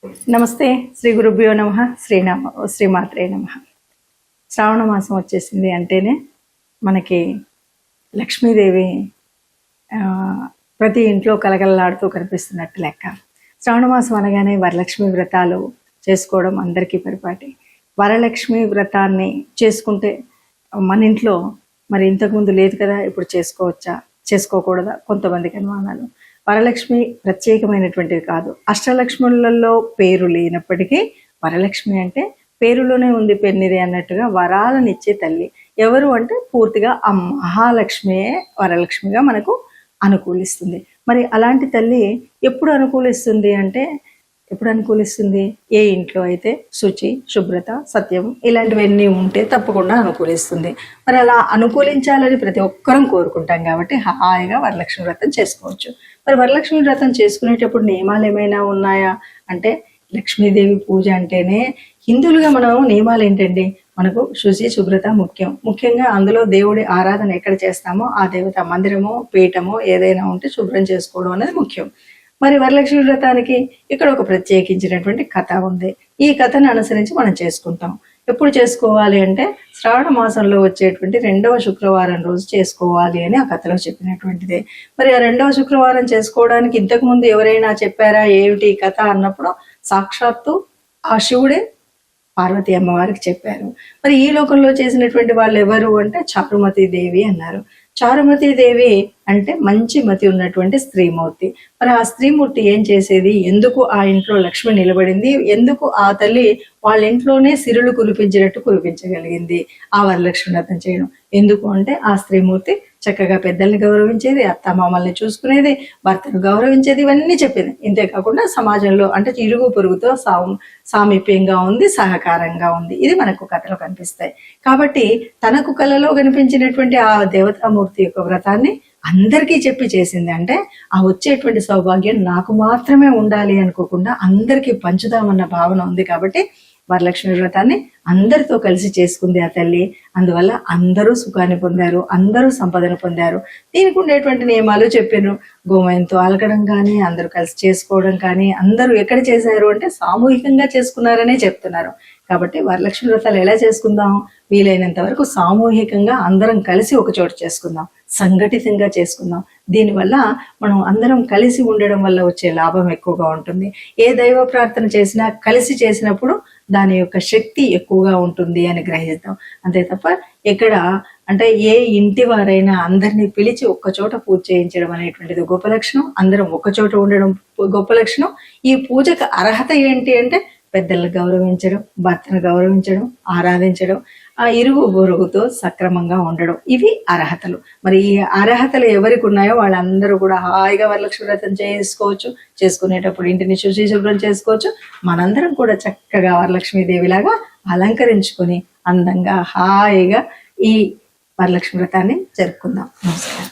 నమస్తే. శ్రీ గురుభ్యో నమః. శ్రీమాత్రే నమః. శ్రావణ మాసం వచ్చేసింది అంటేనే మనకి లక్ష్మీదేవి ప్రతి ఇంట్లో కలకలలాడుతూ కనిపిస్తున్నట్టు లెక్క. శ్రావణ మాసం అనగానే వరలక్ష్మి వ్రతాలు చేసుకోవడం అందరికీ పరిపాటి. వరలక్ష్మి వ్రతాన్ని చేసుకుంటే మన ఇంట్లో మరి ఇంతకుముందు లేదు కదా, ఇప్పుడు చేసుకోవచ్చా చేసుకోకూడదా కొంతమందికి అనుమానాలు. వరలక్ష్మి ప్రత్యేకమైనటువంటిది కాదు. అష్టలక్ష్ములలో పేరు లేనప్పటికీ వరలక్ష్మి అంటే పేరులోనే ఉంది పెన్నిది అన్నట్టుగా వరాలనిచ్చే తల్లి. ఎవరు అంటే పూర్తిగా ఆ మహాలక్ష్మియే వరలక్ష్మిగా మనకు అనుకూలిస్తుంది. మరి అలాంటి తల్లి ఎప్పుడు అనుకూలిస్తుంది అంటే, ఎప్పుడు అనుకూలిస్తుంది? ఏ ఇంట్లో అయితే శుచి, శుభ్రత, సత్యం ఇలాంటివన్నీ ఉంటే తప్పకుండా అనుకూలిస్తుంది. మరి అలా అనుకూలించాలని ప్రతి ఒక్కరం కోరుకుంటాం కాబట్టి హాయిగా వరలక్ష్మి వ్రతం చేసుకోవచ్చు. మరి వరలక్ష్మి వ్రతం చేసుకునేటప్పుడు నియమాలు ఏమైనా ఉన్నాయా అంటే, లక్ష్మీదేవి పూజ అంటేనే హిందువులుగా మనం నియమాలు ఏంటండి, మనకు శుచి శుభ్రత ముఖ్యంగా అందులో దేవుడి ఆరాధన ఎక్కడ చేస్తామో ఆ దేవత మందిరమో పీఠమో ఏదైనా ఉంటే శుభ్రం చేసుకోవడం అనేది ముఖ్యం. మరి వరలక్ష్మి వ్రతానికి ఇక్కడ ఒక ప్రత్యేకించినటువంటి కథ ఉంది. ఈ కథను అనుసరించి మనం చేసుకుంటాం. ఎప్పుడు చేసుకోవాలి అంటే శ్రావణ మాసంలో వచ్చేటువంటి 2వ శుక్రవారం రోజు చేసుకోవాలి అని ఆ కథలో చెప్పినటువంటిదే. మరి ఆ 2వ శుక్రవారం చేసుకోవడానికి ఇంతకుముందు ఎవరైనా చెప్పారా ఏమిటి కథ అన్నప్పుడు సాక్షాత్తు ఆ శివుడే పార్వతీ అమ్మవారికి చెప్పారు. మరి ఈ లోకంలో చేసినటువంటి వాళ్ళు ఎవరు అంటే చారుమతి దేవి అన్నారు. చారుమతి దేవి అంటే మంచి మతి ఉన్నటువంటి స్త్రీమూర్తి. మరి ఆ స్త్రీమూర్తి ఏం చేసేది, ఎందుకు ఆ ఇంట్లో లక్ష్మి నిలబడింది, ఎందుకు ఆ తల్లి వాళ్ళ ఇంట్లోనే సిరులు కురిపించినట్టు కురిపించగలిగింది ఆ వరలక్ష్మి వ్రతం చేయడం ఎందుకు అంటే, ఆ స్త్రీమూర్తి చక్కగా పెద్దల్ని గౌరవించేది, అత్తమామల్ని చూసుకునేది, భర్తను గౌరవించేది, ఇవన్నీ చెప్పింది. ఇంతేకాకుండా సమాజంలో అంటే ఇరుగు పొరుగుతో సామీప్యంగా ఉంది, సహకారంగా ఉంది. ఇది మనకు కథలో కనిపిస్తాయి. కాబట్టి తనకు కళలో కనిపించినటువంటి ఆ దేవతామూర్తి యొక్క వ్రతాన్ని అందరికీ చెప్పి చేసింది. అంటే ఆ వచ్చేటువంటి సౌభాగ్యం నాకు మాత్రమే ఉండాలి అనుకోకుండా అందరికీ పంచుదామన్న భావన ఉంది. కాబట్టి వరలక్ష్మి వ్రతాన్ని అందరితో కలిసి చేసుకుంది ఆ తల్లి. అందువల్ల అందరూ సుఖాన్ని పొందారు, అందరూ సంపదను పొందారు. దీనికి ఉండేటువంటి నియమాలు చెప్పారు. గోమయంతో అలకడం కానీ, అందరూ కలిసి చేసుకోవడం కానీ, అందరూ ఎక్కడ చేశారు అంటే సామూహికంగా చేసుకున్నారనే చెప్తున్నారు. కాబట్టి వరలక్ష్మి వ్రతాలు ఎలా చేసుకుందాం, వీలైనంత వరకు సామూహికంగా అందరం కలిసి ఒక చోటు చేసుకుందాం, సంఘటితంగా చేసుకుందాం. దీనివల్ల మనం అందరం కలిసి ఉండడం వల్ల వచ్చే లాభం ఎక్కువగా ఉంటుంది. ఏ దైవ ప్రార్థన చేసినా కలిసి చేసినప్పుడు దాని యొక్క శక్తి ఎక్కువగా ఉంటుంది అని గ్రహిస్తాం. అంతే తప్ప ఎక్కడ అంటే ఏ ఇంటి వారైనా అందరినీ పిలిచి ఒక్క చోట పూజ చేయించడం అనేటువంటిది గొప్ప లక్షణం. అందరం ఒక్క చోట ఉండడం గొప్ప లక్షణం. ఈ పూజకు అర్హత ఏంటి అంటే పెద్దలను గౌరవించడం, భర్తను గౌరవించడం, ఆరాధించడం, ఆ ఇరుగు పొరుగుతో సక్రమంగా ఉండడం, ఇవి అర్హతలు. మరి ఈ అర్హతలు ఎవరికి ఉన్నాయో వాళ్ళందరూ కూడా హాయిగా వరలక్ష్మి వ్రతం చేసుకోవచ్చు. చేసుకునేటప్పుడు ఇంటిని శుచి శుభ్రం చేసుకోవచ్చు. మనందరం కూడా చక్కగా వరలక్ష్మీదేవిలాగా అలంకరించుకొని అందంగా హాయిగా ఈ వరలక్ష్మి వ్రతాన్ని జరుపుకుందాం. నమస్కారం.